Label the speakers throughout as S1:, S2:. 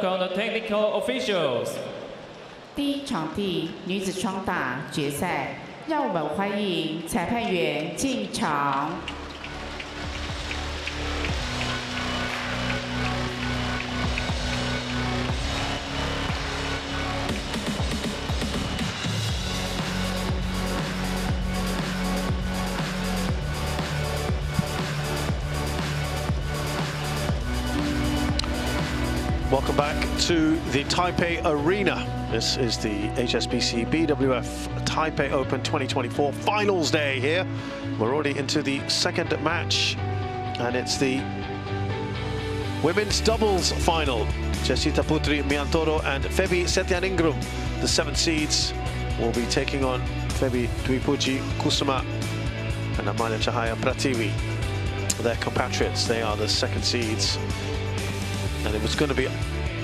S1: welcome the technical officials.
S2: 第一场地女子双打决赛，让我们欢迎裁判员进场。
S3: Welcome back to the Taipei Arena. This is the HSBC BWF Taipei Open 2024 finals day here. We're already into the second match, and it's the women's doubles final. Jessita Putri Miantoro and Febi Setianingrum, the 7 seeds, will be taking on Febi Dwi Kusuma and Amalia Cahaya Pratiwi. Their compatriots, they are the 2nd seeds. And it was going to be,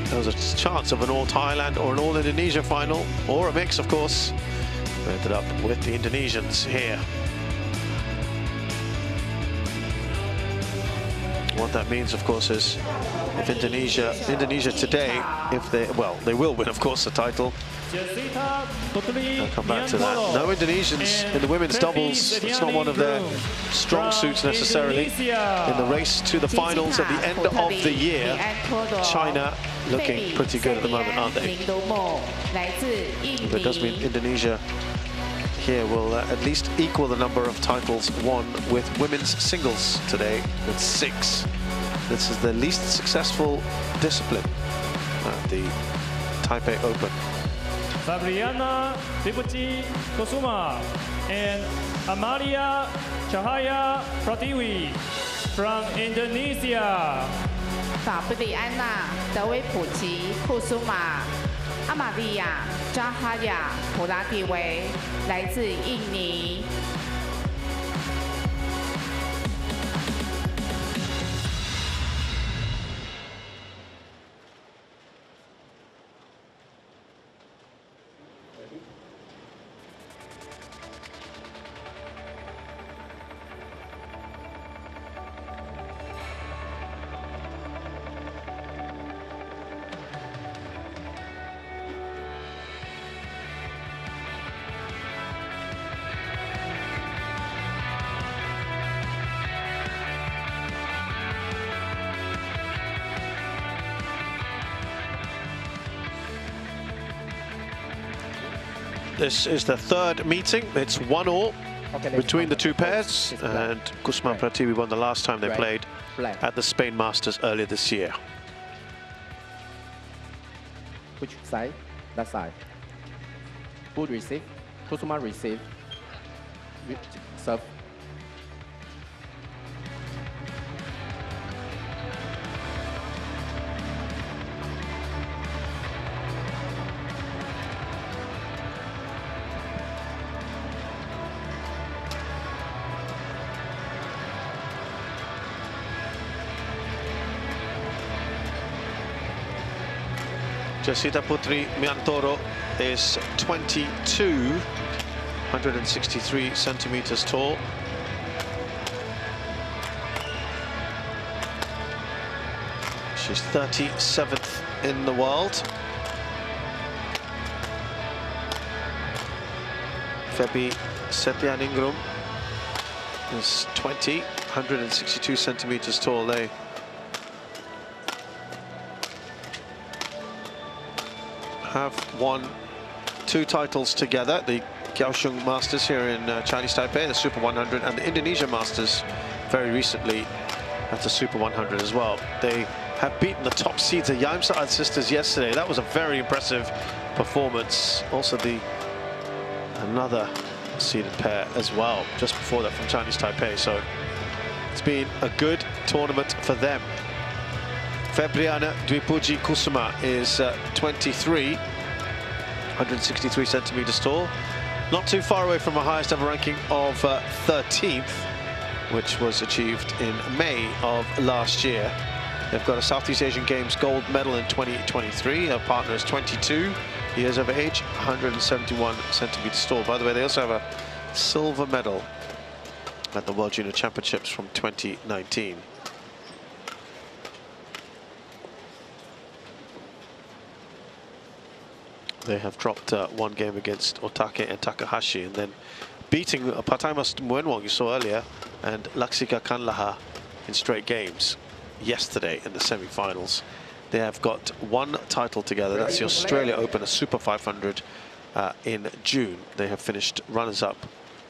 S3: there was a chance of an all-Thailand or an all-Indonesia final, or a mix, of course. We ended up with the Indonesians here. What that means, of course, is if Indonesia today, if they, well, they will win, of course, the title. I'll come back to that. No Indonesians in the women's doubles. It's not one of their strong suits necessarily. In the race to the finals at the end of the year, China looking pretty good at the moment, aren't they? But it does mean Indonesia here will at least equal the number of titles won with women's singles today, with 6. This is the least successful discipline at the Taipei Open.
S1: Fabriana Diputi Kusuma and Amalia Cahaya Pratiwi from Indonesia.
S2: Fabriana 德维普吉库苏马、阿玛利亚扎哈亚普拉蒂维来自印尼。
S3: This is the 3rd meeting. It's 1-1 between the 2 pairs, and Kusuma and Pratiwi won the last time they played at the Spain Masters earlier this year.
S4: Which side? That side. Who receive? Kusuma receive. Serve.
S3: Jessita Putri Miantoro is 22, 163 centimeters tall. She's 37th in the world. Febi Setianingrum is 20, 162 centimeters tall. They have won 2 titles together, the Kaohsiung Masters here in Chinese Taipei, the Super 100, and the Indonesia Masters very recently at the Super 100 as well. They have beaten the top seeds, the Yaimsaad sisters, yesterday. That was a very impressive performance. Also another seeded pair as well, just before that from Chinese Taipei. So it's been a good tournament for them. Fabriana Dwi Kusuma is 23, 163 centimeters tall. Not too far away from her highest ever ranking of 13th, which was achieved in May of last year. They've got a Southeast Asian Games gold medal in 2023. Her partner is 22 years of age, 171 centimeters tall. By the way, they also have a silver medal at the World Junior Championships from 2019. They have dropped one game against Otake and Takahashi, and then beating Pataimas Muenwong, you saw earlier, and Laksika Kanlaha in straight games yesterday in the semi-finals. They have got one title together. That's the Australia Open, a Super 500 in June. They have finished runners-up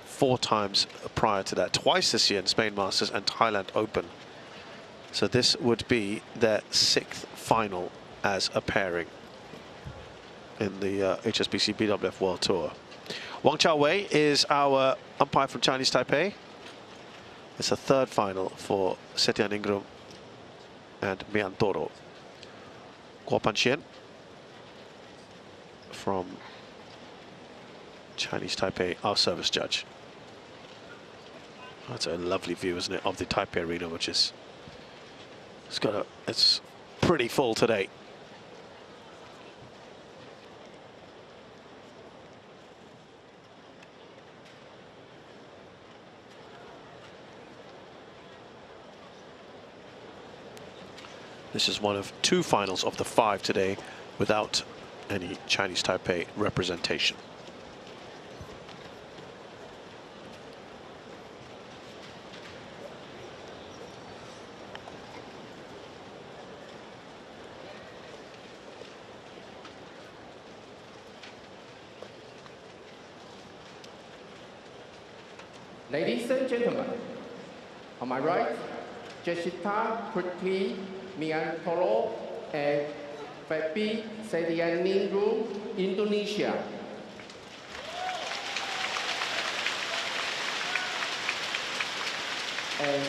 S3: 4 times prior to that, twice this year in Spain Masters and Thailand Open. So this would be their 6th final as a pairing in the HSBC BWF World Tour. Wang Chaowei is our umpire from Chinese Taipei. It's a 3rd final for Setianingrum and Miantoro. Guo Panxian from Chinese Taipei, our service judge. That's a lovely view, isn't it, of the Taipei Arena, which is it's pretty full today. This is one of 2 finals of the 5 today without any Chinese Taipei representation.
S4: Ladies and gentlemen, on my right, Jessica Pratiwi, Miantoro, and Pratiwi Setianingrum, Indonesia. And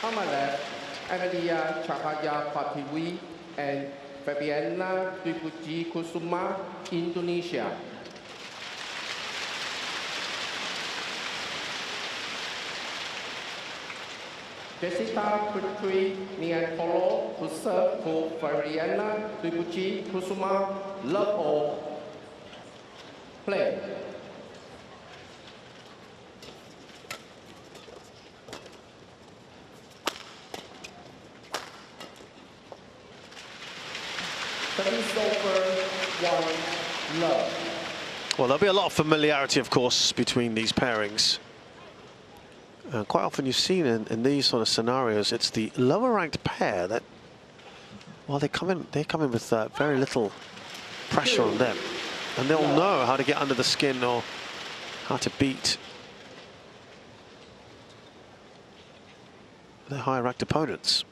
S4: on my left, Amelia Cahaya Pratiwi and Fabiana Dupuji Kusuma, Indonesia. Jessica Pratiwi Miantoro to serve for Fabiana Dupuji Kusuma. Love all. Play. Service over 1 love.
S3: Well, there'll be a lot of familiarity, of course, between these pairings. Quite often you've seen in these sort of scenarios, it's the lower-ranked pair that, well, they come in with very little pressure on them, and they'll know how to get under the skin or how to beat their higher-ranked opponents.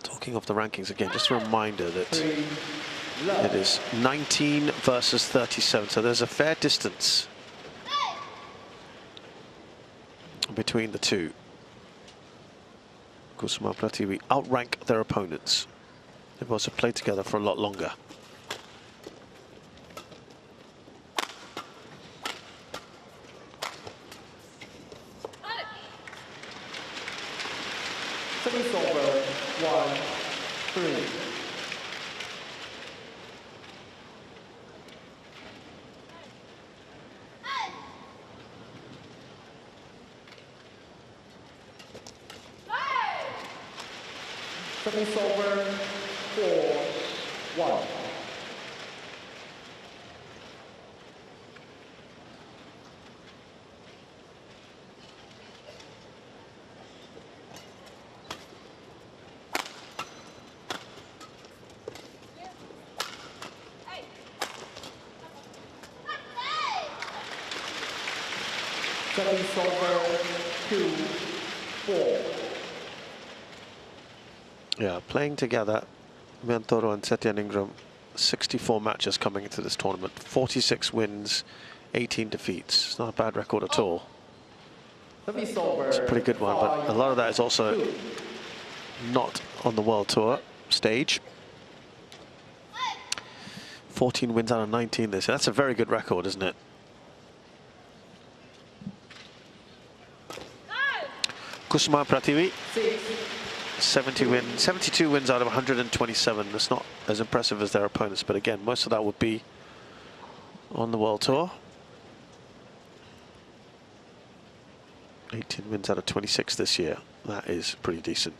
S3: Talking of the rankings again, just a reminder that it is 19 versus 37, so there's a fair distance between the two. Kusuma Pratiwi outrank their opponents. They've also played together for a lot longer.
S4: Service over 1-3. Service over 4-1. Service over 2-4.
S3: Yeah, playing together, Miantoro and Setianingrum, 64 matches coming into this tournament, 46 wins, 18 defeats. It's not a bad record at all.
S4: It's
S3: a pretty good one, but a lot of that is also not on the World Tour stage. 14 wins out of 19 this year. That's a very good record, isn't it? Kusuma Pratiwi, 72 wins out of 127. That's not as impressive as their opponents, but again, most of that would be on the World Tour. 18 wins out of 26 this year. That is pretty decent.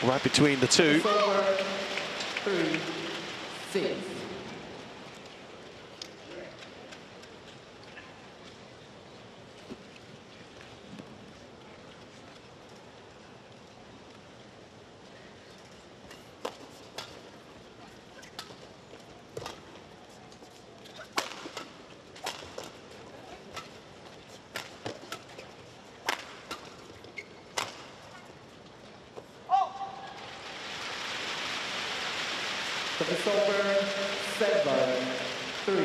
S3: right between the two.
S4: Over 3, 6. Service over 7, 3.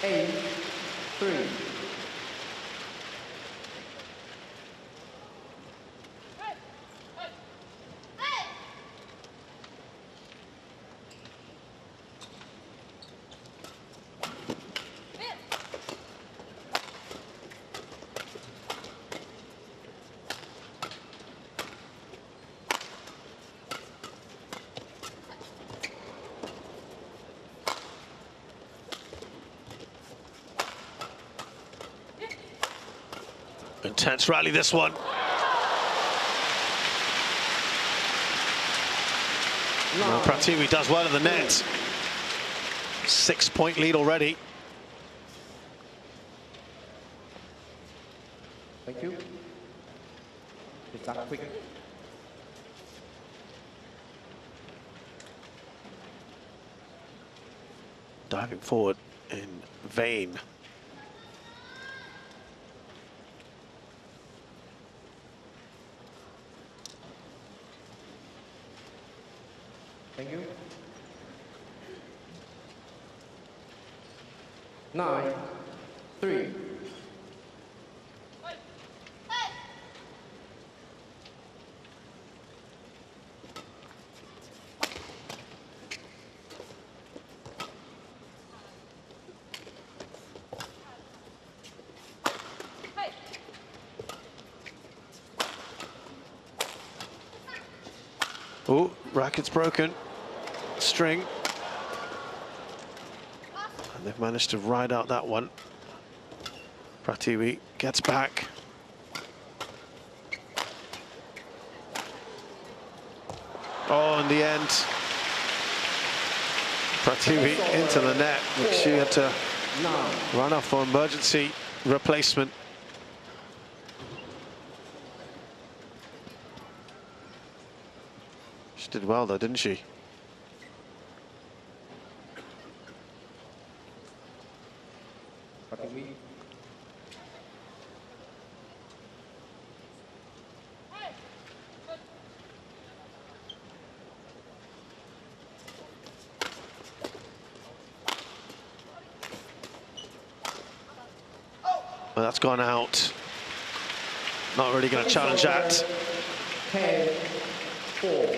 S4: Eight, 3.
S3: Intense rally, this one. Well, Pratiwi does well in the net. 6-point lead already.
S4: Thank you. It's that quick.
S3: Diving forward in vain.
S4: Thank you. 9, 3.
S3: Oh, racket's broken. String. And they've managed to ride out that one. Pratiwi gets back. Oh, in the end, Pratiwi into the net, but she had to run off for emergency replacement. She did well though, didn't she?
S4: Pratiwi.
S3: Well, that's gone out. Not really going to challenge that.
S4: 10, 4.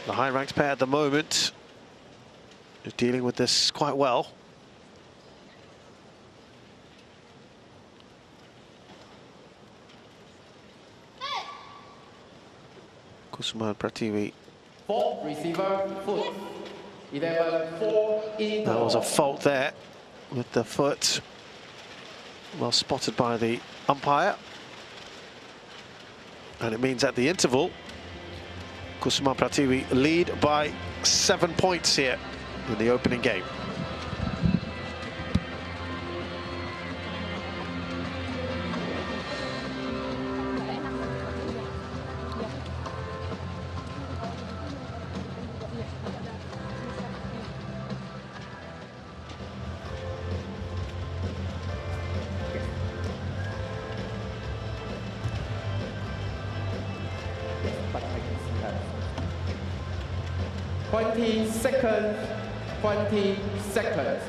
S3: The high-ranked pair at the moment is dealing with this quite well. Kusuma and Pratiwi.
S4: 4, receiver, foot. 11, 4, in.
S3: That was a fault there with the foot. Well spotted by the umpire. And it means at the interval, Kusuma Pratiwi lead by 7 points here in the opening game.
S4: But I can see that. 20 seconds. 20 seconds.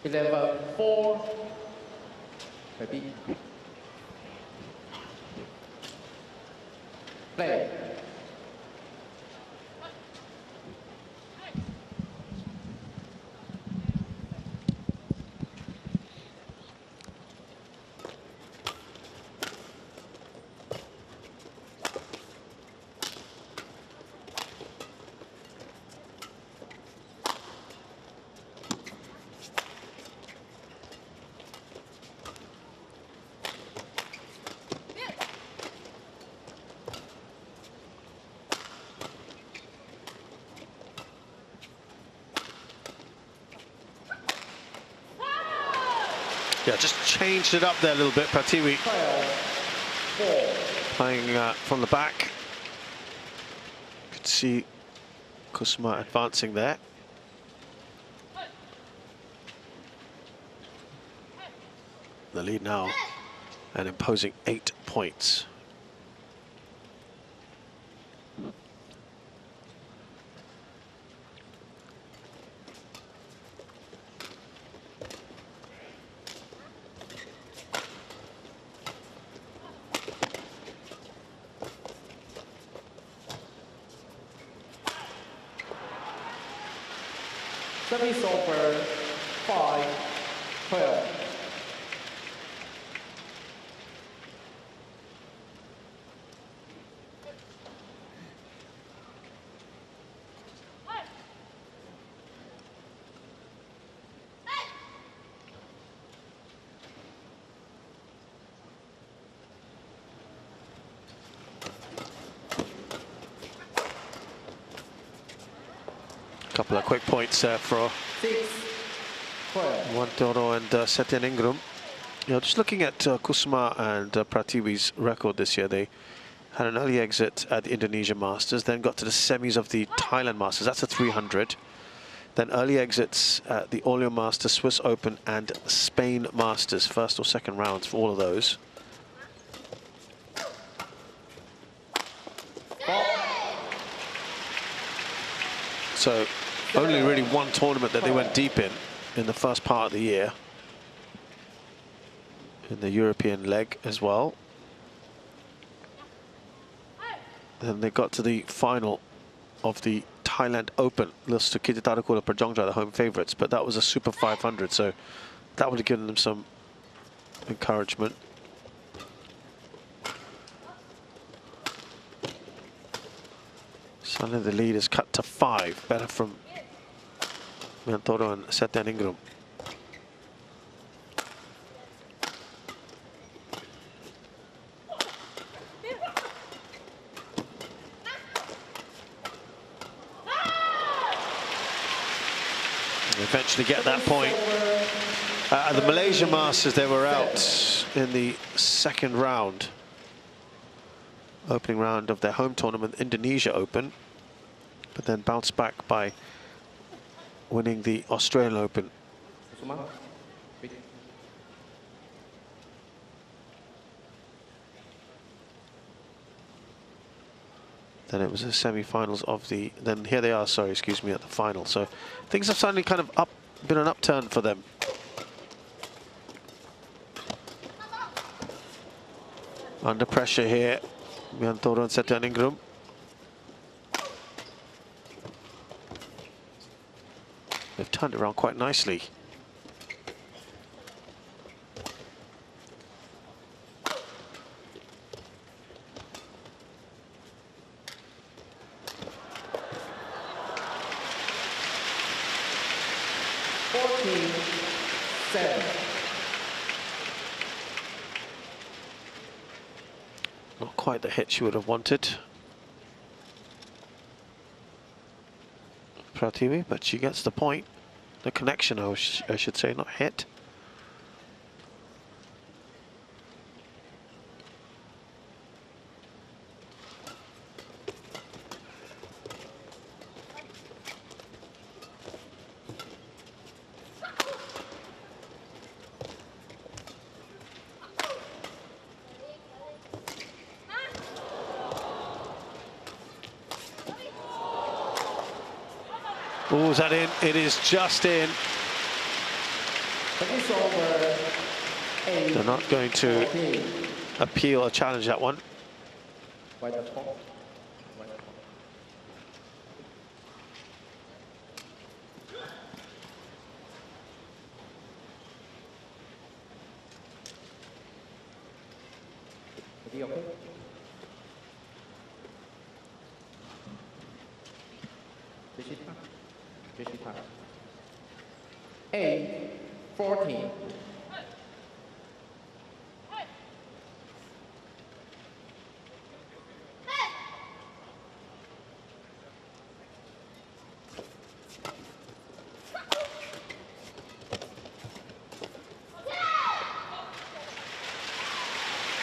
S4: Eleven, 4. Maybe. Play.
S3: Yeah, just changed it up there a little bit. Pratiwi playing from the back. You could see Kusuma advancing there. The lead now, an imposing 8 points.
S4: Service over 5-12.
S3: Couple of quick points there for
S4: 6-12.
S3: Miantoro and Setianingrum. You know, just looking at Kusuma and Pratiwi's record this year, they had an early exit at the Indonesia Masters, then got to the semis of the Thailand Masters. That's a 300. Then early exits at the Orleans Masters, Swiss Open, and Spain Masters, first or second rounds for all of those. So only really one tournament that they went deep in the first part of the year, in the European leg as well. Then they got to the final of the Thailand Open, lost to Kititarakula Prajongjai, the home favourites, but that was a Super 500, so that would have given them some encouragement. Suddenly the lead is cut to 5, better from Miantoro and Setianingrum. They eventually get that point. At the Malaysia Masters, they were out in the second round. Opening round of their home tournament, Indonesia Open, but then bounced back by winning the Australian Open.
S4: Kusuma.
S3: Then it was the semi-finals of the, then here they are, sorry, excuse me, at the final. So things have suddenly kind of been an upturn for them. Under pressure here, Miantoro and Setianingrum. They've turned it around quite nicely. Not quite the hit she would have wanted, Pratiwi, but she gets the point. The connection, I should say, not hit. Oh, is that in? It is just in. They're not going to appeal or challenge that one.
S4: A 14.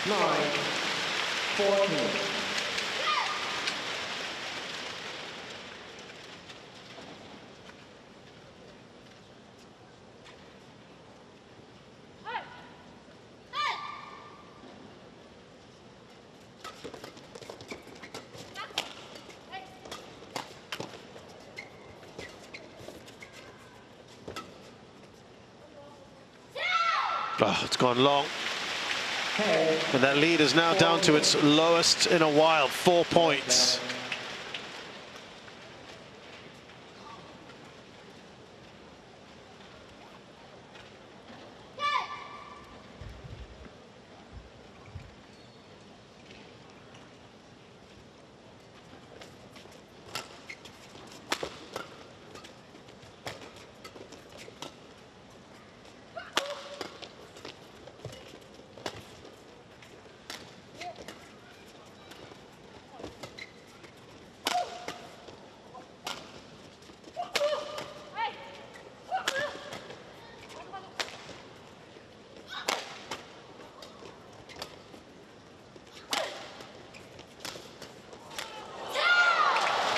S4: 14.
S3: Oh, it's gone long. And that lead is now down to its lowest in a while, 4 points.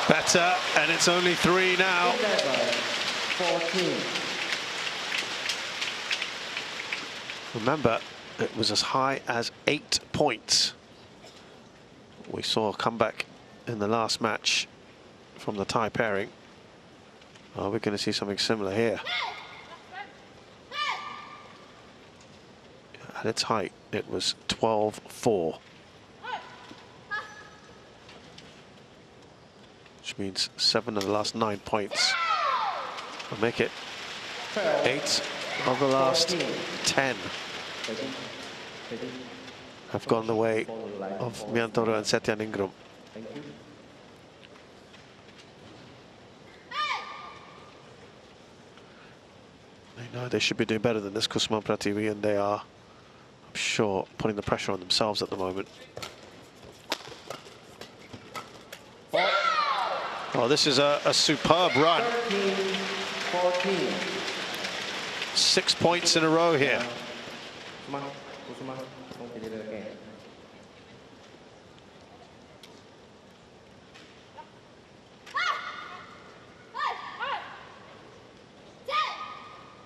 S3: Better, and it's only 3 now.
S4: 14.
S3: Remember, it was as high as 8 points. We saw a comeback in the last match from the tie pairing. Are we going to see something similar here? At its height, it was 12-4. Which means 7 of the last 9 points will make it 8 of the last 10 have gone the way of Miantoro and Setianingrum.
S4: Thank you.
S3: They know they should be doing better than this, Kusuma and Pratiwi, and they are, I'm sure, putting the pressure on themselves at the moment. Oh, this is a superb run.
S4: 13-14.
S3: 6 points in a row here.
S4: Kusuma, don't get it again.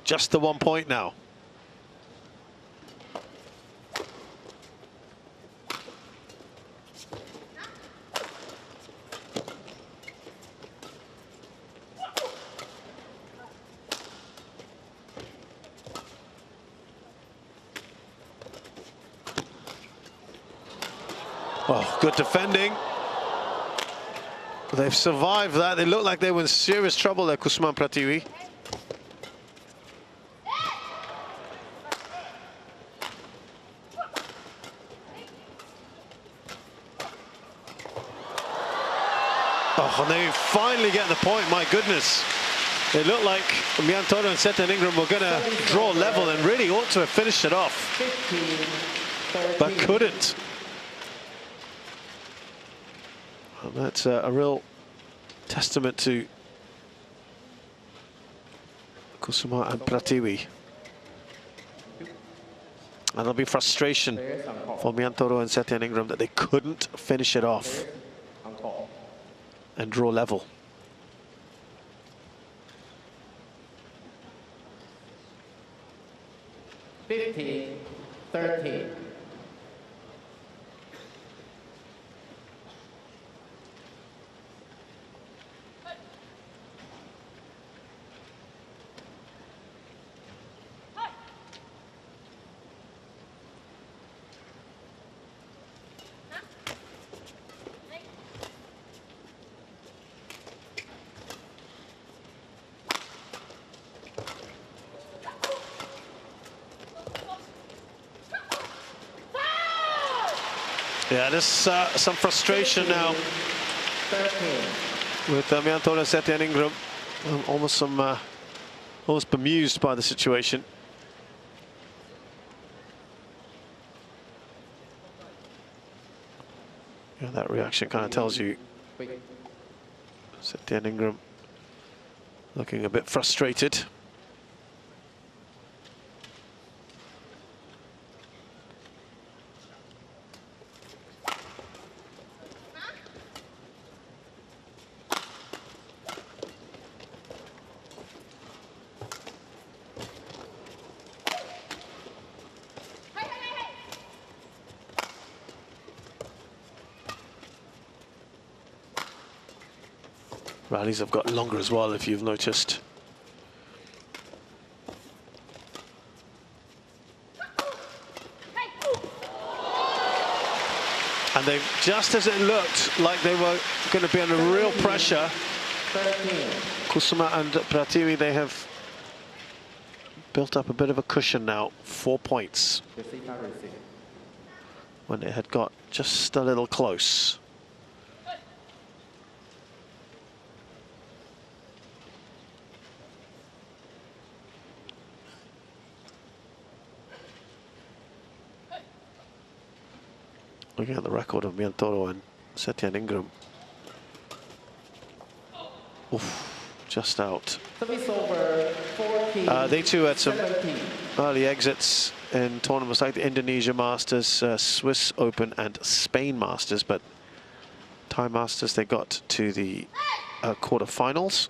S3: Just the 1 point now. Oh, good defending. They've survived that. They look like they were in serious trouble there, Kusuma and Pratiwi. Oh, and they finally get the point, my goodness. It looked like Miantoro and Setianingrum were going to draw level and really ought to have finished it off,
S4: 15-13.
S3: but couldn't. And that's a real testament to Kusuma and Pratiwi. And there'll be frustration for Miantoro and Setianingrum that they couldn't finish it off and draw level.
S4: $15, 13.
S3: Yeah, there's some frustration now with Miantoro and Setianingrum. Almost bemused by the situation. Yeah, that reaction kind of tells you Setianingrum looking a bit frustrated. Rallies have got longer as well, if you've noticed. And they, just as it looked like they were going to be under real pressure, Kusuma and Pratiwi, they have built up a bit of a cushion now, 4 points, when it had got just a little close. Looking at the record of Miantoro and Setianingrum. Oof, just out. They too had some early exits in tournaments like the Indonesia Masters, Swiss Open and Spain Masters, but Thai Masters, they got to the quarterfinals.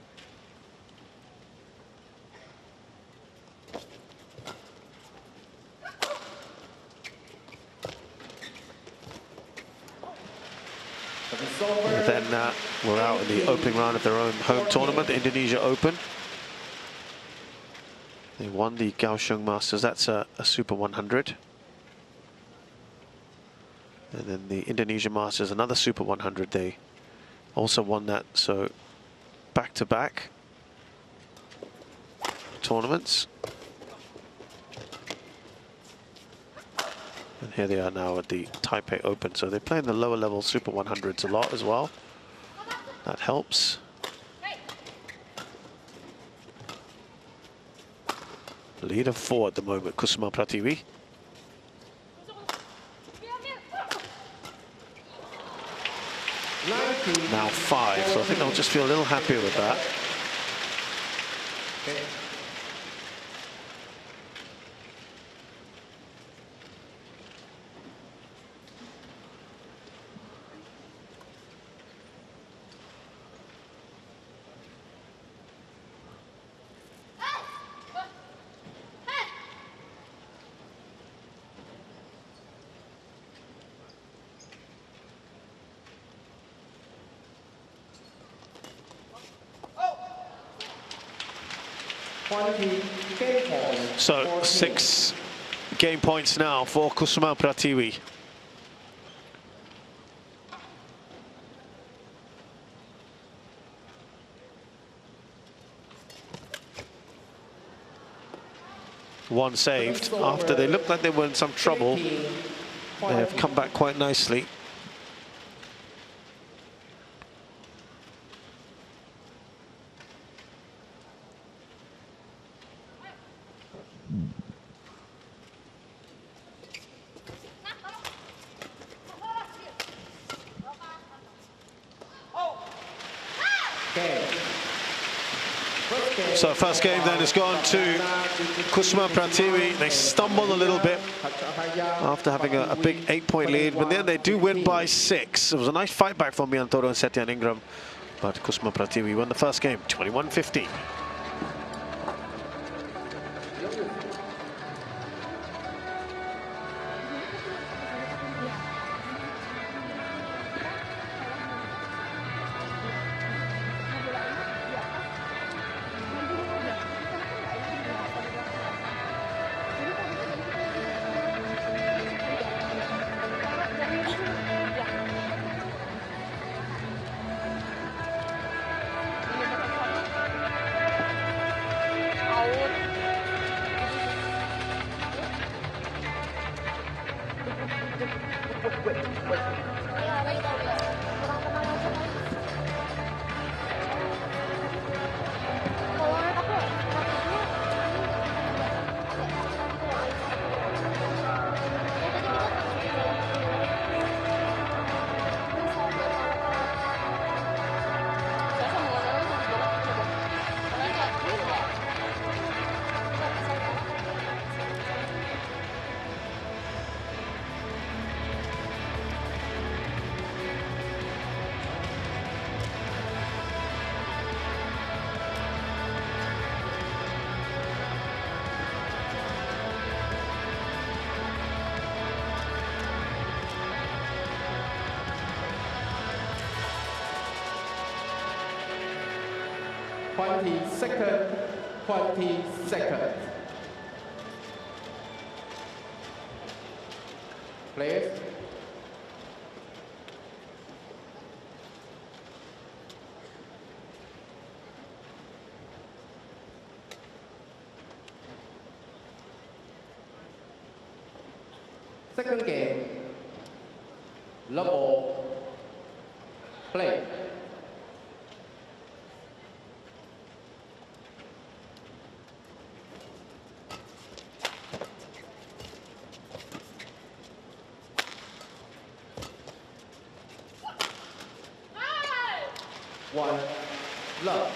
S3: And then we're out in the opening round of their own home tournament, the Indonesia Open. They won the Kaohsiung Masters, that's a Super 100. And then the Indonesia Masters, another Super 100, they also won that. So back-to-back tournaments. And here they are now at the Taipei Open. So they play in the lower level Super 100s a lot as well. That helps. Lead of 4 at the moment, Kusuma Pratiwi. Now 5, so I think they'll just feel a little happier with that. So 6 game points now for Kusuma Pratiwi. One saved after they looked like they were in some trouble. They have come back quite nicely. So first game then has gone to Kusuma Pratiwi. They stumbled a little bit after having a big 8-point lead, but then they do win by 6. It was a nice fight back from Miantoro and Setianingrum, but Kusuma Pratiwi won the first game, 21-15.
S4: 20 seconds. 20 seconds. Players. Second game. Level. Play. One, love.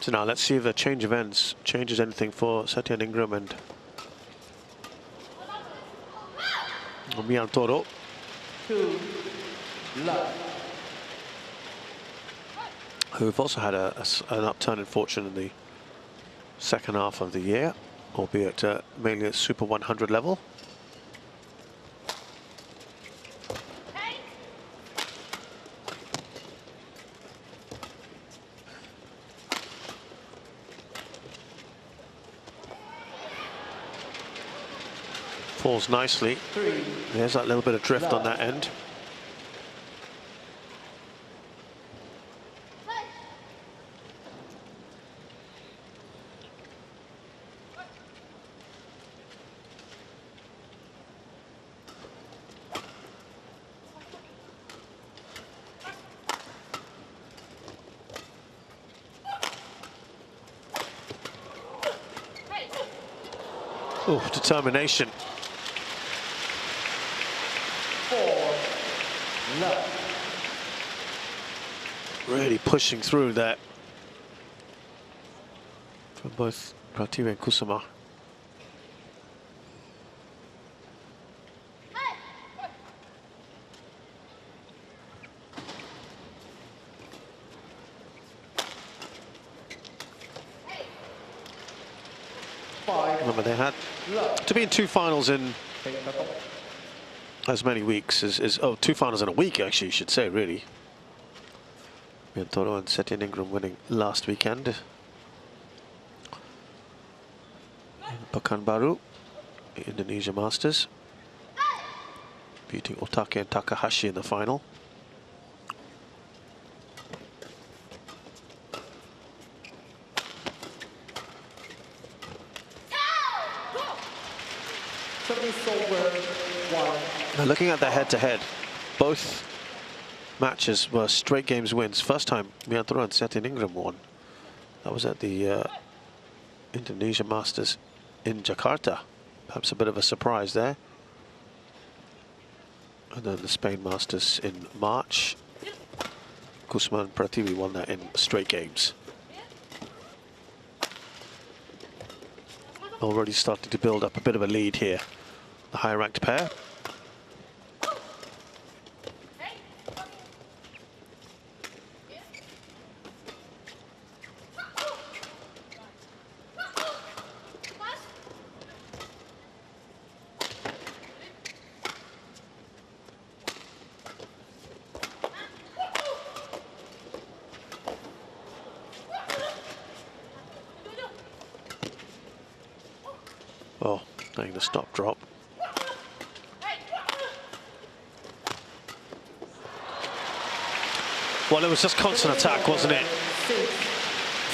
S3: So now let's see if the change of ends changes anything for Setianingrum and Miantoro.
S4: Two, love.
S3: Who've also had an upturn in fortune in the second half of the year, albeit mainly at Super 100 level. Falls nicely. There's that little bit of drift on that end. Oh, determination. Really pushing through that from both Pratiwi and Kusuma. Remember, they had to be in two finals in as many weeks as oh, two finals in a week, actually, you should say, really. Miantoro and Setianingrum winning last weekend in Pekanbaru, the Indonesia Masters, beating Otake and Takahashi in the final. Now looking at the head-to-head, both matches were straight games wins. First time Miantoro and Setianingrum won. That was at the Indonesia Masters in Jakarta. Perhaps a bit of a surprise there. And then the Spain Masters in March. Kusuma and Pratiwi won that in straight games. Already starting to build up a bit of a lead here, the higher ranked pair. Oh, getting the stop drop. Well, it was just constant attack, wasn't it?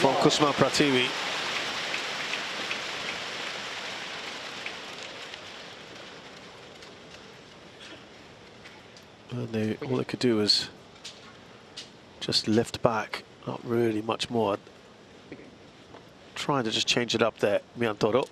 S3: From Kusuma Pratiwi. And all they could do was just lift back, not really much more. Trying to just change it up there, Miantoro.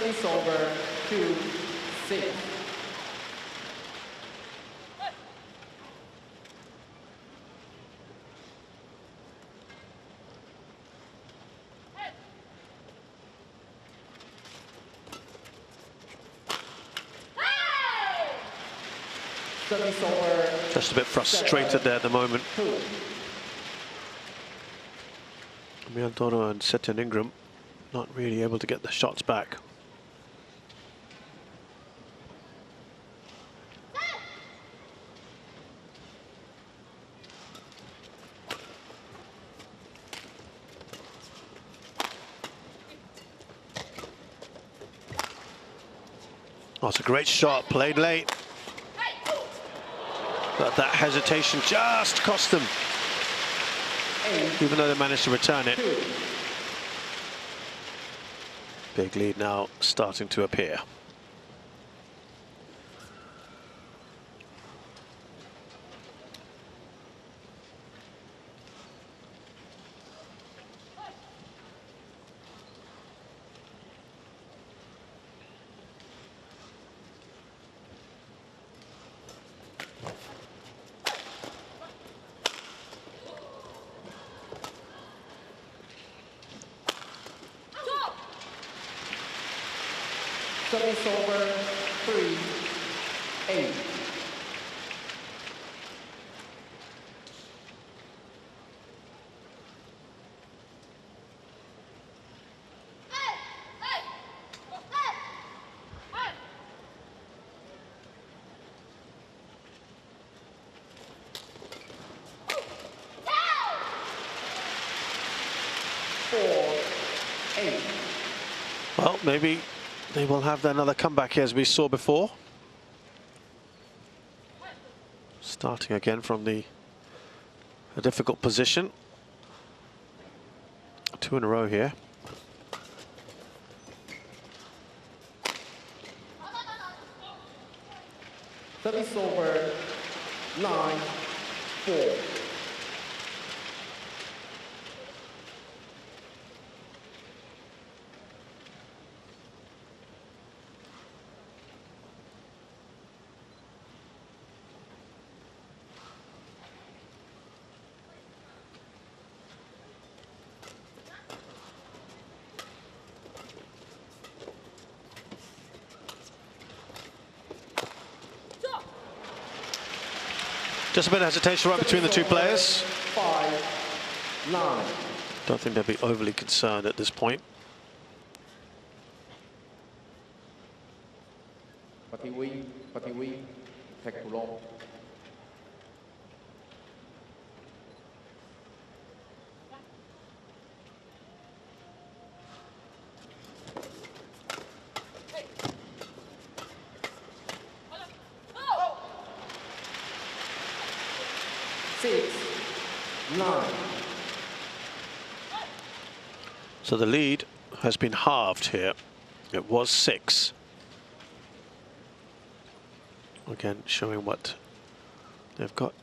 S4: Service over 2-6. Service over.
S3: Just a bit frustrated there at the moment.
S4: 2.
S3: Miantoro and Setianingrum not really able to get the shots back. Oh, it's a great shot, played late. But that hesitation just cost them, even though they managed to return it. Big lead now starting to appear.
S4: Service over 3-8.
S3: Well, maybe they will have another comeback here, as we saw before. Starting again from a difficult position. 2 in a row here.
S4: Service over 9-4.
S3: Just a bit of hesitation right between the two players.
S4: 5-9.
S3: Don't think they'll be overly concerned at this point.
S4: Pratiwi, take too long.
S3: So the lead has been halved here. It was 6. Again, showing what they've got,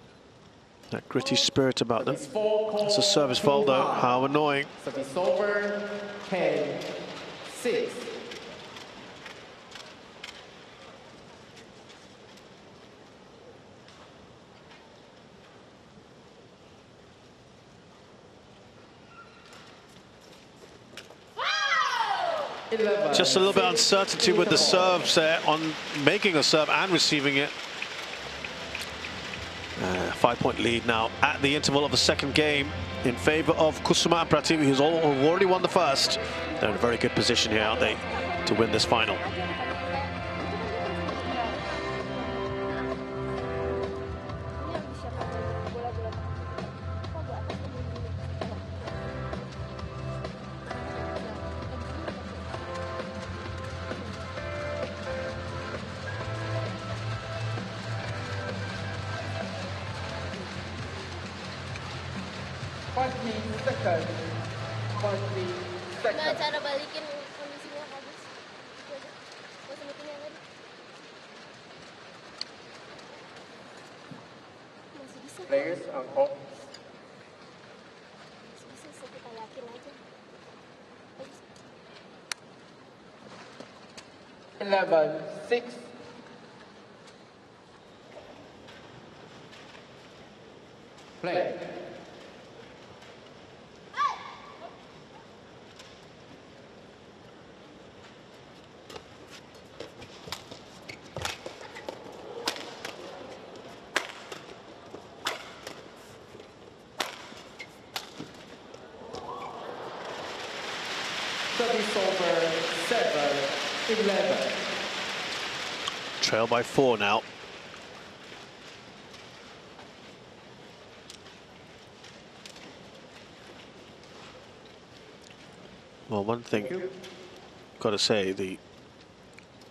S3: that gritty spirit about them. It's a service fault though, how annoying.
S4: Service over 10-6.
S3: Just a little bit of uncertainty with the serves there on making a serve and receiving it. 5-point lead now at the interval of the second game in favor of Kusuma and Pratiwi, who's already won the first. They're in a very good position here, aren't they, to win this final.
S5: Nah, cara balikin kondisinya bagus. Masih meetingnya tadi. Masih bisa.
S4: Players on off.
S5: Masih bisa, kita yakin aja. Bagus.
S4: 11-6. Play. Service over 7-11.
S3: Trail by 4 now. Well, one thing, got to say, the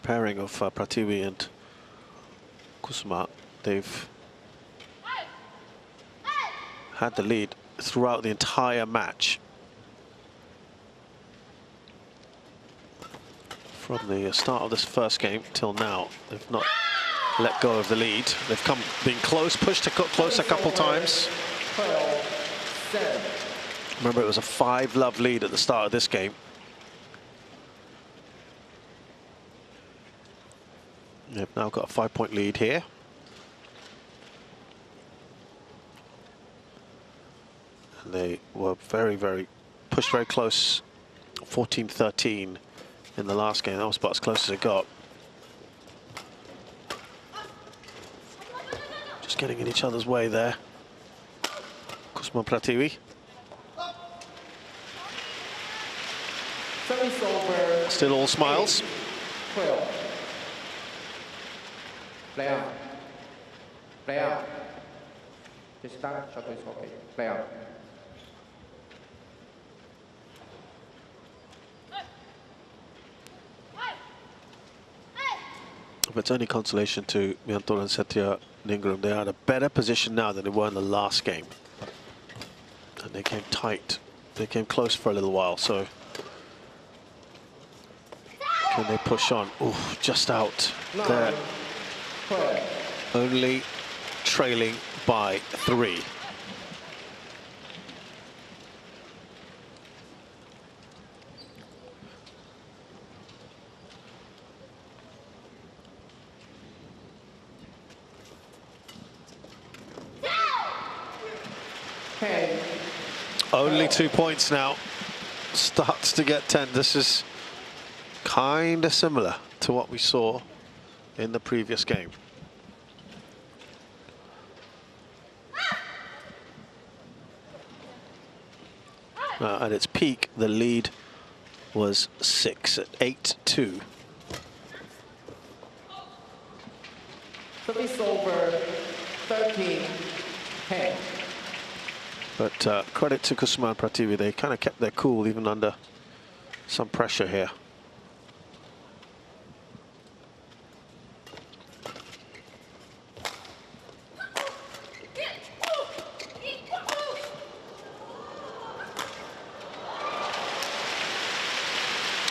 S3: pairing of Pratiwi and Kusuma, they've had the lead throughout the entire match. From the start of this first game till now, they've not let go of the lead. They've been close, pushed close a couple times.
S4: 12-7.
S3: Remember, it was a 5-love lead at the start of this game. They've now got a 5-point lead here. And they were pushed very close, 14-13 in the last game. That was about as close as it got. Just getting in each other's way there. Kusuma Pratiwi.
S4: Service over.
S3: Still all smiles.
S4: 12. Play out. Play out. Just start. Shot is okay. Play out.
S3: If it's any consolation to Miantoro and Setianingrum, they are in a better position now than they were in the last game. And they came tight. They came close for a little while, so can they push on? Ooh, just out there. Only trailing by 3. Only 2 points now. Starts to get 10. This is kind of similar to what we saw in the previous game. At its peak, the lead was 6 at 8-2.
S4: Service over 13-10.
S3: But credit to Kusuma and Prativi, they kind of kept their cool even under some pressure here.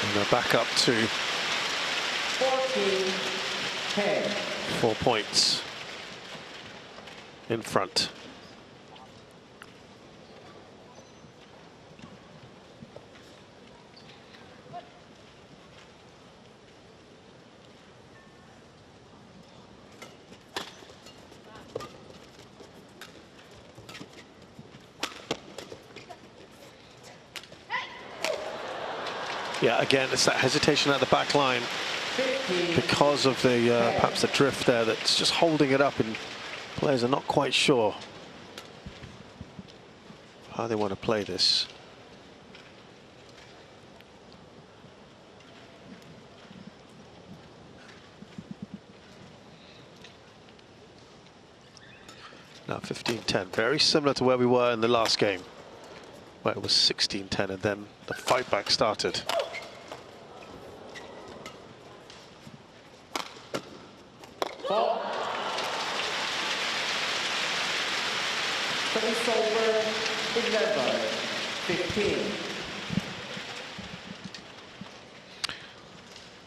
S3: And they're back up to
S4: 14-10.
S3: 4 points in front. Yeah, again, it's that hesitation at the back line because of the perhaps the drift there that's just holding it up, and players are not quite sure how they want to play this. Now 15-10, very similar to where we were in the last game, where it was 16-10 and then the fight back started.
S4: Service over 11-15.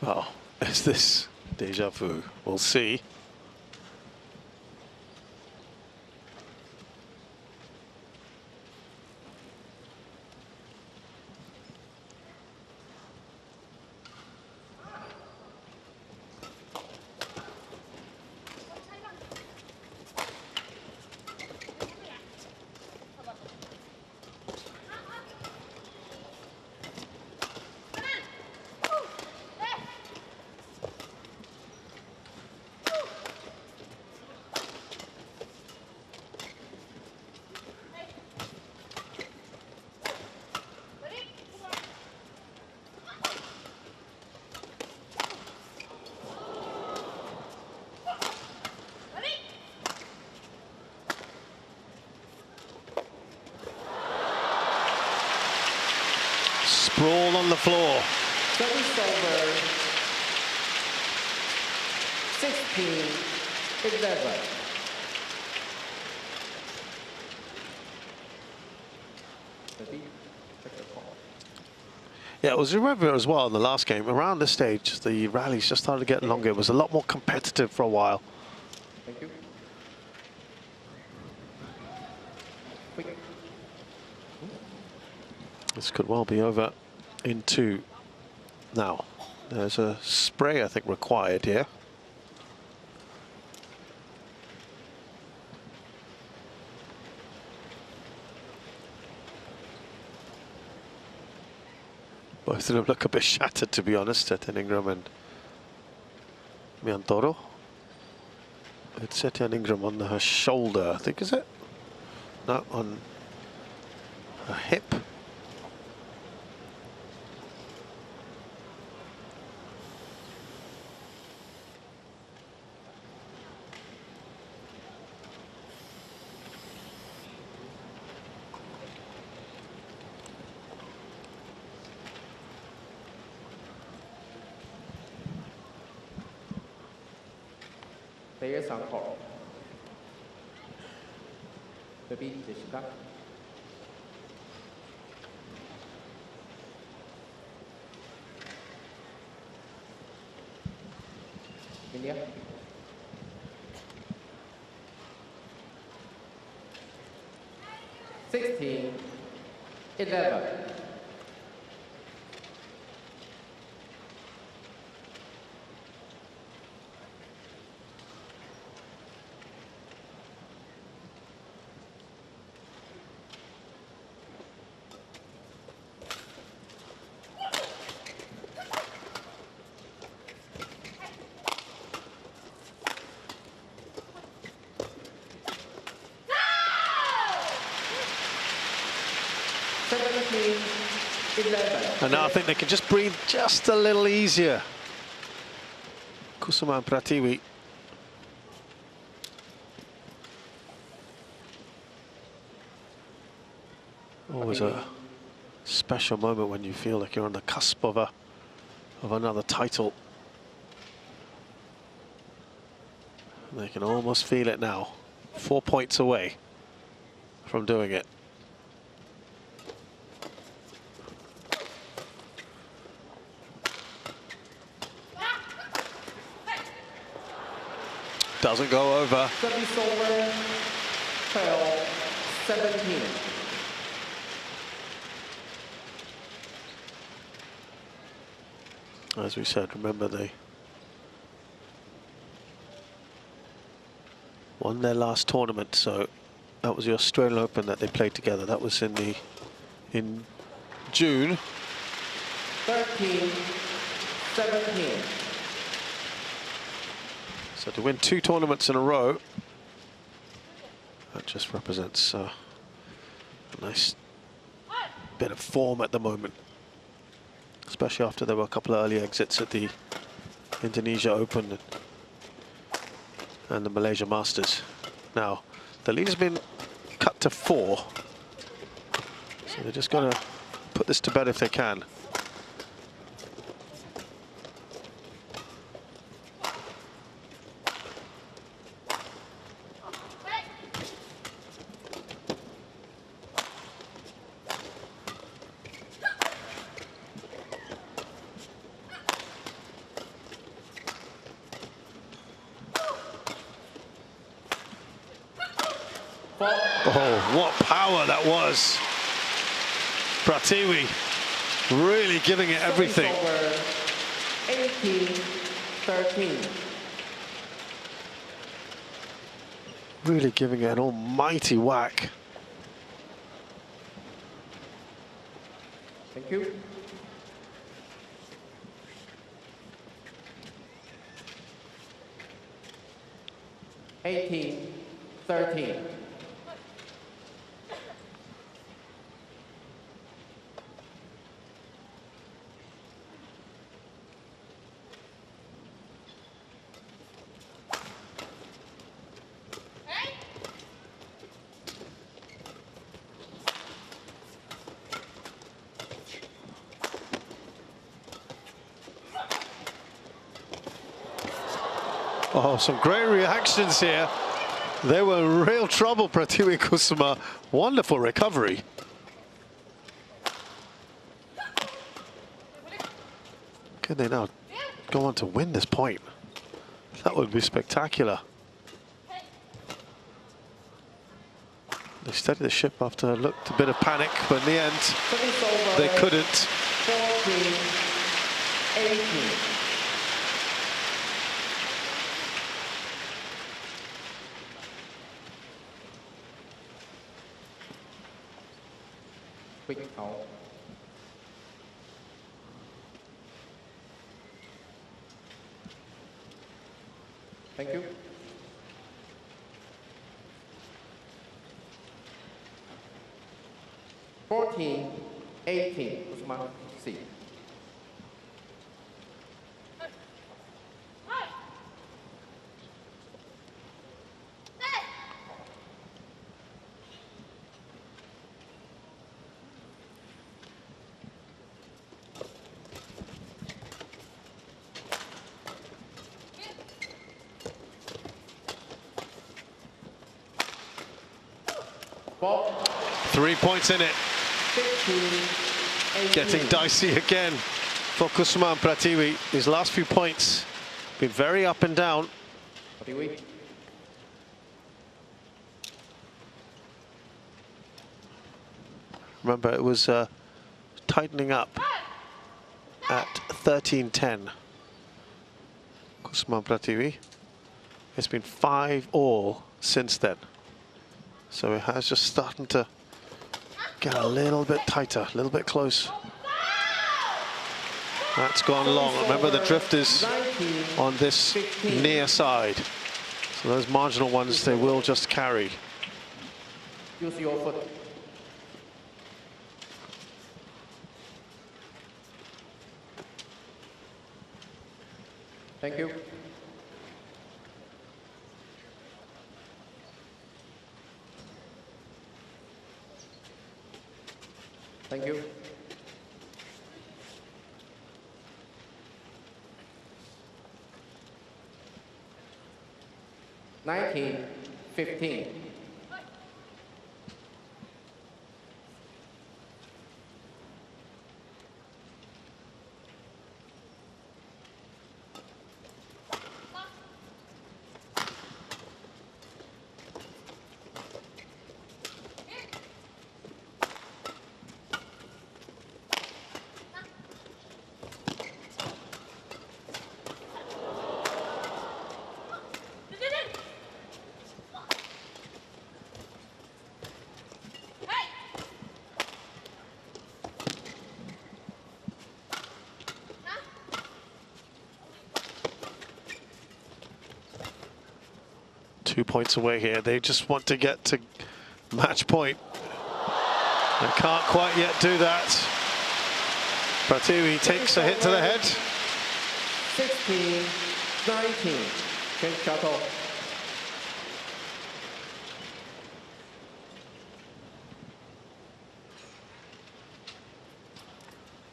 S3: Well, is this deja vu? We'll see. sprawl on the floor.
S4: Service over. 16-11.
S3: Yeah, it was irregular as well in the last game. Around this stage, the rallies just started getting longer. It was a lot more competitive for a while.
S4: Thank you. Quick.
S3: This could well be over in 2 now. There's a spray, I think, required here. Both of them look a bit shattered, to be honest, Setianingrum and Miantoro. It's Setianingrum on her shoulder, I think, is it? No, on her hip.
S4: Players on court. Baby, Jessica. India. $16-11.
S3: And now I think they can just breathe just a little easier. Kusuma and Pratiwi. Always a special moment when you feel like you're on the cusp of another title. And they can almost feel it now. 4 points away from doing it. Doesn't go over.
S4: Service over. 12-17.
S3: As we said, remember they won their last tournament, so that was the Australian Open that they played together. That was in June.
S4: 13-17.
S3: So to win 2 tournaments in a row, that just represents a nice bit of form at the moment, especially after there were a couple of early exits at the Indonesia Open and the Malaysia Masters. Now, the lead has been cut to 4, so they're just going to put this to bed if they can. Oh, what power that was. Pratiwi really giving it everything.
S4: 18-13.
S3: Really giving it an almighty whack.
S4: Thank you. $18-13.
S3: Oh, some great reactions here. They were in real trouble, Pratiwi and Kusuma. Wonderful recovery. Can they now go on to win this point? That would be spectacular. They steadied the ship after a bit of panic, but in the end, they couldn't.
S4: 14-18. Quick out. Thank you. Fourteen, 18. Kusuma, C. Ball.
S3: 3 points in it.
S4: 16, 18.
S3: Getting dicey again for Kusuma and Pratiwi. These last few points been very up and down.
S4: Pratiwi.
S3: Remember, it was tightening up at 13-10. Kusuma and Pratiwi. It's been 5-all since then. So it has just starting to get a little bit tighter, a little bit close. That's gone long. Remember, the drift is on this near side. So those marginal ones, they will just carry.
S4: Use your foot. Thank you. Thank you. $19, 15.
S3: Two points away here. They just want to get to match point. They can't quite yet do that. Pratiwi takes a hit to the head.
S4: 16, 19. Change shuttle.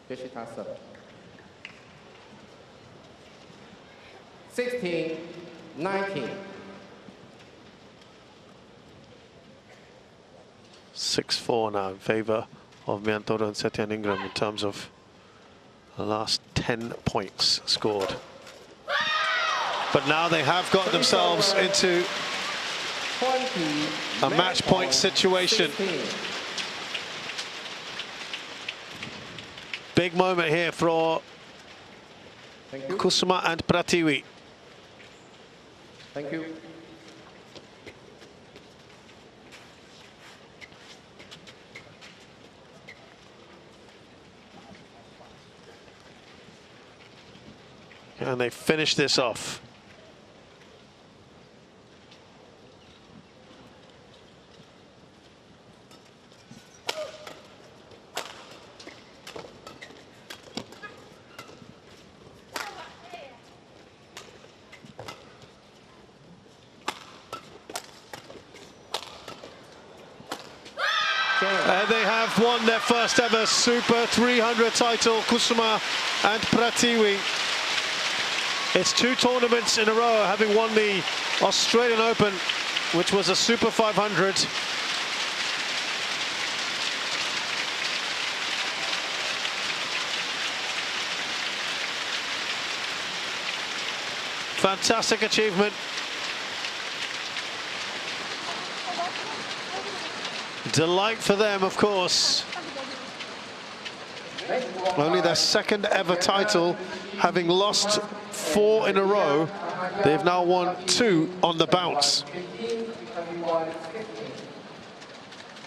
S4: Yoshitasa. 16, 19.
S3: 6-4 now in favor of Miantoro and Setianingrum in terms of the last 10 points scored. But now they have got themselves into
S4: 20,
S3: a match point situation.
S4: 16.
S3: Big moment here for
S4: Thank you.
S3: Kusuma and Pratiwi.
S4: Thank you.
S3: And they finish this off. And they have won their first ever Super 300 title, Kusuma and Pratiwi. It's 2 tournaments in a row, having won the Australian Open, which was a Super 500. Fantastic achievement. Delight for them, of course. Only their second ever title, having lost 4 in a row. They've now won 2 on the bounce.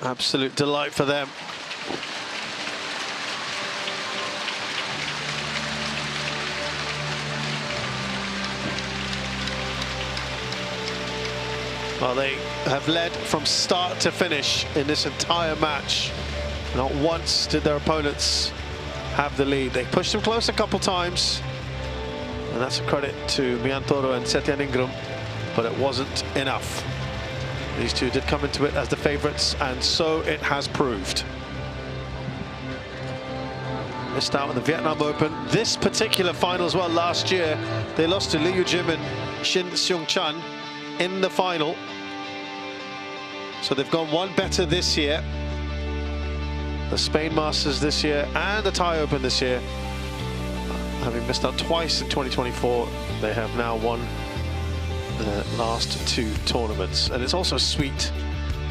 S3: Absolute delight for them. Well, they have led from start to finish in this entire match. Not once did their opponents have the lead. They pushed them close a couple times, and that's a credit to Miantoro and Setianingrum, but it wasn't enough. These two did come into it as the favourites, and so it has proved. Missed out on the Vietnam Open. This particular final as well last year, they lost to Liu Jim and Shin Seung-chan in the final. So they've gone one better this year. The Spain Masters this year and the Thai Open this year. Having missed out twice in 2024, they have now won the last 2 tournaments. And it's also sweet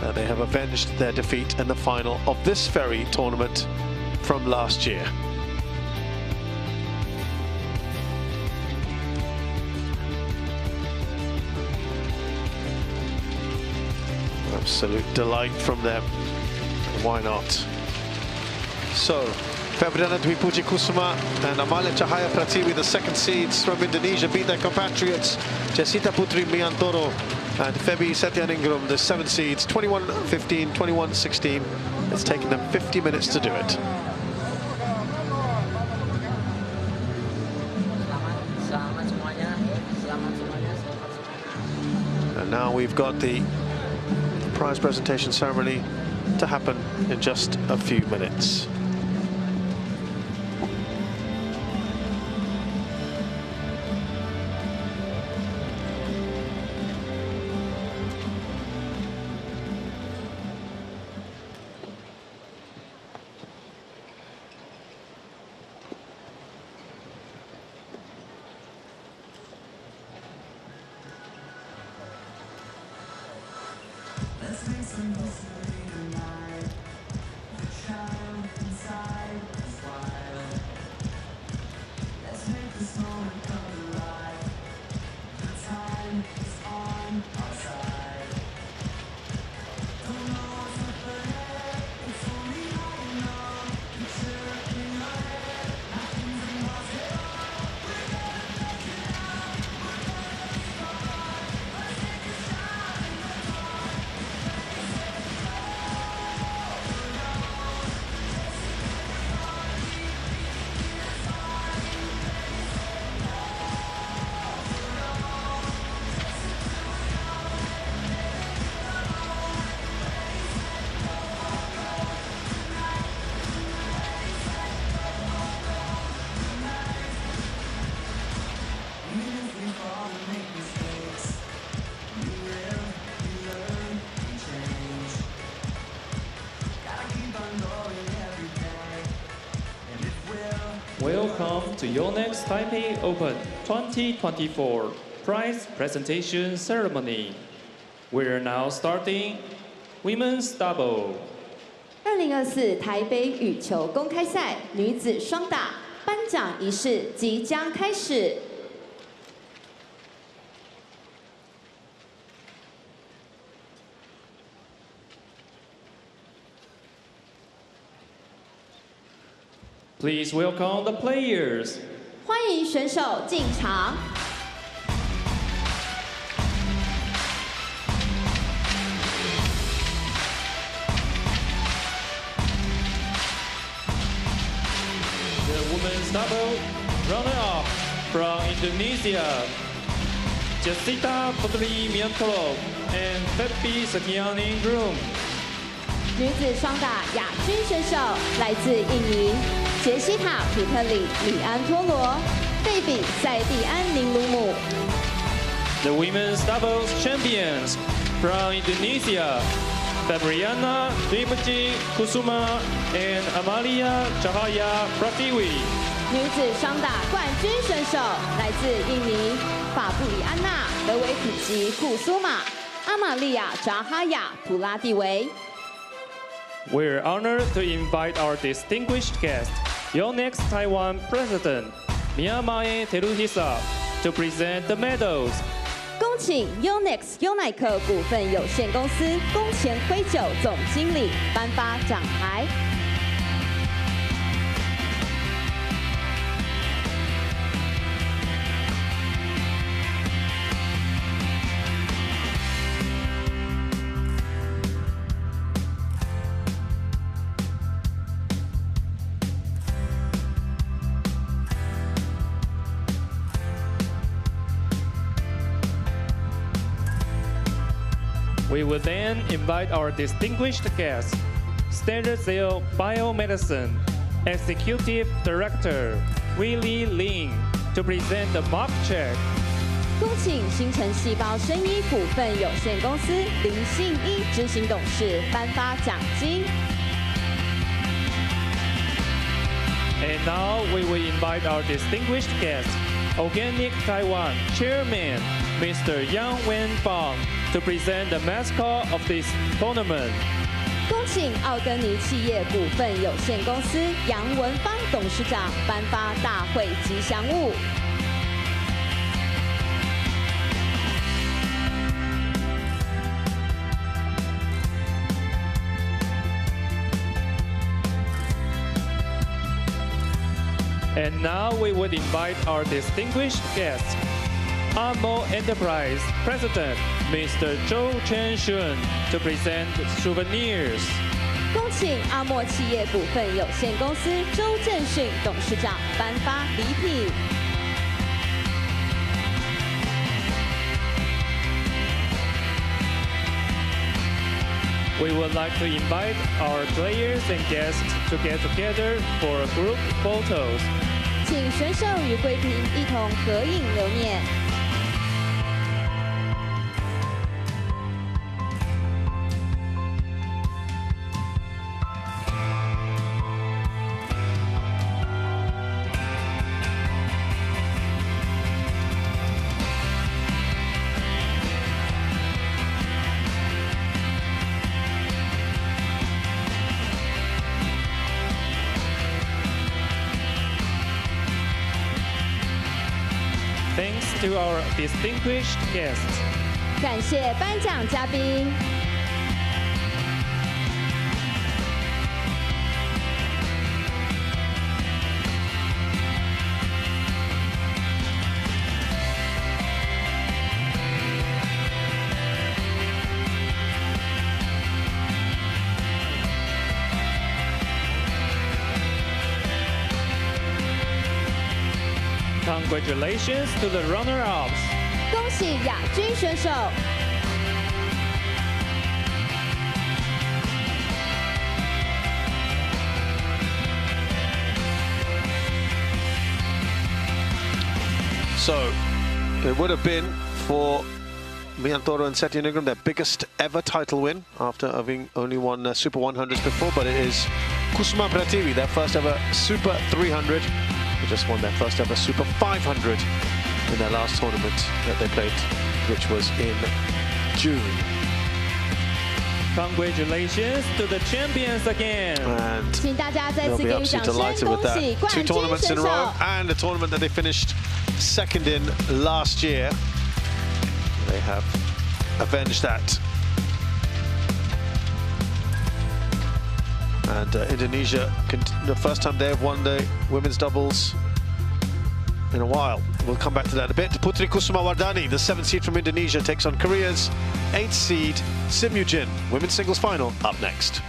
S3: that they have avenged their defeat in the final of this very tournament from last year. Absolute delight from them. Why not? So, Febriana Dwi Puji Kusuma and Amalia Cahaya Pratiwi, the second seeds from Indonesia, beat their compatriots Jessita Putri Miantoro and Febi Setianingrum, the 7 seeds, 21-15, 21-16. It's taken them 50 minutes to do it. And now we've got the prize presentation ceremony to happen in just a few minutes.
S1: Welcome to YONEX Taipei Open 2024 prize presentation ceremony. We're now starting women's double.
S6: 2024台北羽球公开赛女子双打颁奖仪式即将开始。
S1: Please welcome the players.
S6: 欢迎选手进场。
S1: The women's double runner-up from Indonesia, Jessita Putri Miantoro and Febi Setianingrum.
S6: 女子双打亚军选手来自印尼，杰西塔·普特里·里安托罗。贝比塞蒂安宁鲁姆。
S1: The women's doubles champions from Indonesia, Fabriana Dimuji Kusuma and Amalia Cahaya Pratiwi.
S6: 女子双打冠军选手来自印尼法布里安娜、德维普吉库苏玛、阿玛利亚扎哈亚普拉蒂维。
S1: We're honored to invite our distinguished guest, YONEX Taiwan President Miantoro Teruhisa, to present the medals.
S6: 恭请 YONEX 优乃克股份有限公司宫前辉久总经理颁发奖牌。
S1: We will then invite our distinguished guest, Standard Cell Biomedicine Executive Director Willie Lin, to present the mock check.
S6: 恭请新城细胞生医股份有限公司林信一执行董事颁发奖金。
S1: And now we will invite our distinguished guest, Organic Taiwan Chairman, Mr. Yang Wenfang, to present the mascot of this tournament.
S6: 恭请奥根尼企业股份有限公司杨文芳董事长颁发大会吉祥物。
S1: And now we would invite our distinguished guest, Amo Enterprise President, Mr. Zhou Chenshun, to present souvenirs.
S6: 恭请阿莫企业股份有限公司周正训董事长颁发礼品。
S1: We would like to invite our players and guests to get together for group photos.
S6: 请选手与贵宾一同合影留念。
S1: Thanks to our distinguished guests.
S6: 感谢颁奖嘉宾。
S1: Congratulations to the runner-ups.
S6: 恭喜亚军选手。
S3: So it would have been for Miantoro and Setianingrum their biggest ever title win after having only won Super 100s before, but it is Kusuma Pratiwi, their first ever Super 300. They just won their first ever Super 500 in their last tournament that they played, which was in June.
S1: Congratulations to the champions again.
S3: And
S6: 请大家再
S3: they'll
S6: 次
S3: be
S6: 给予
S3: absolutely
S6: 掌声，
S3: delighted with
S6: 恭喜
S3: that.
S6: 冠
S3: Two
S6: 军
S3: tournaments
S6: 选
S3: in a
S6: 手
S3: row and a tournament that they finished second in last year. They have avenged that. And Indonesia, the first time they have won the women's doubles in a while. We'll come back to that in a bit. Putri Kusuma Wardani, the 7th seed from Indonesia, takes on Korea's 8th seed Sim Yoo-jin. Women's singles final up next.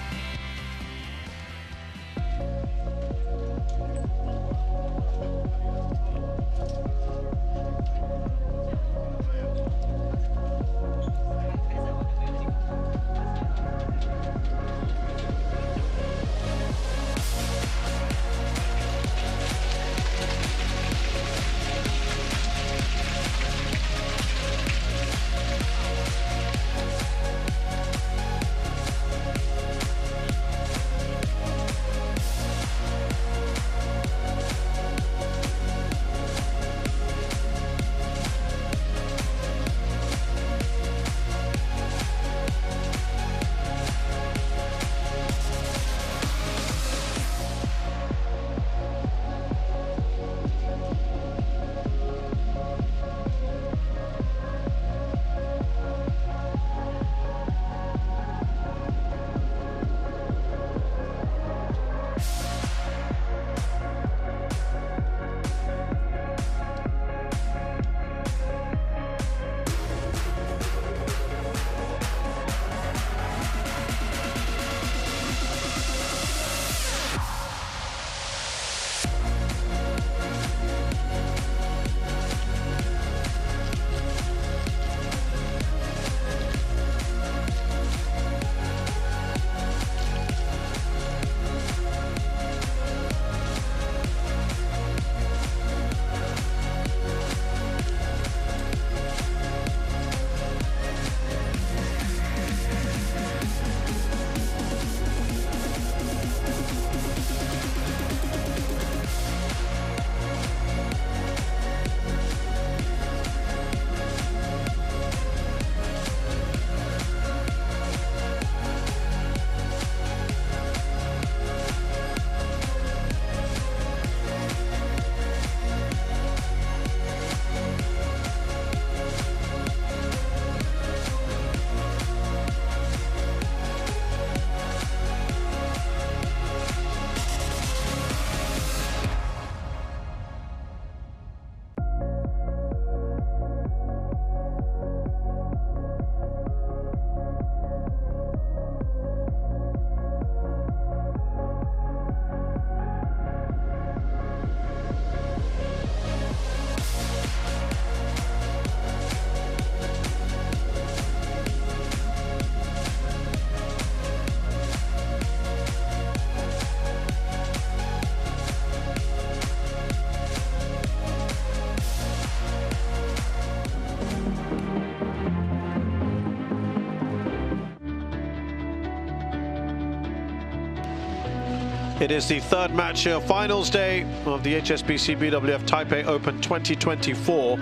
S3: It is the third match here, finals day of the HSBC BWF Taipei Open 2024.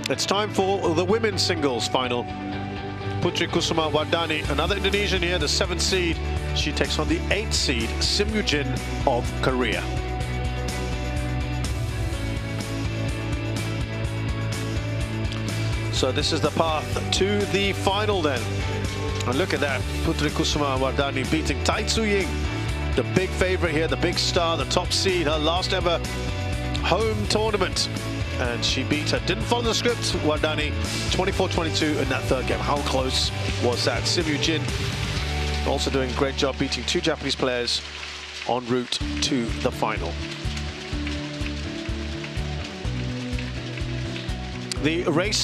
S3: It's time for the women's singles final. Putri Kusuma Wardani, another Indonesian here, the 7th seed. She takes on the 8th seed, Sim Yoo-jin of Korea. So this is the path to the final then. And look at that, Putri Kusuma Wardani beating Tai Tzu-ying, the big favorite here, the big star, the top seed, her last ever home tournament. And she beat her, didn't follow the script, Wardani, 24-22 in that third game. How close was that? Sim Yoo-jin also doing a great job beating 2 Japanese players en route to the final. The race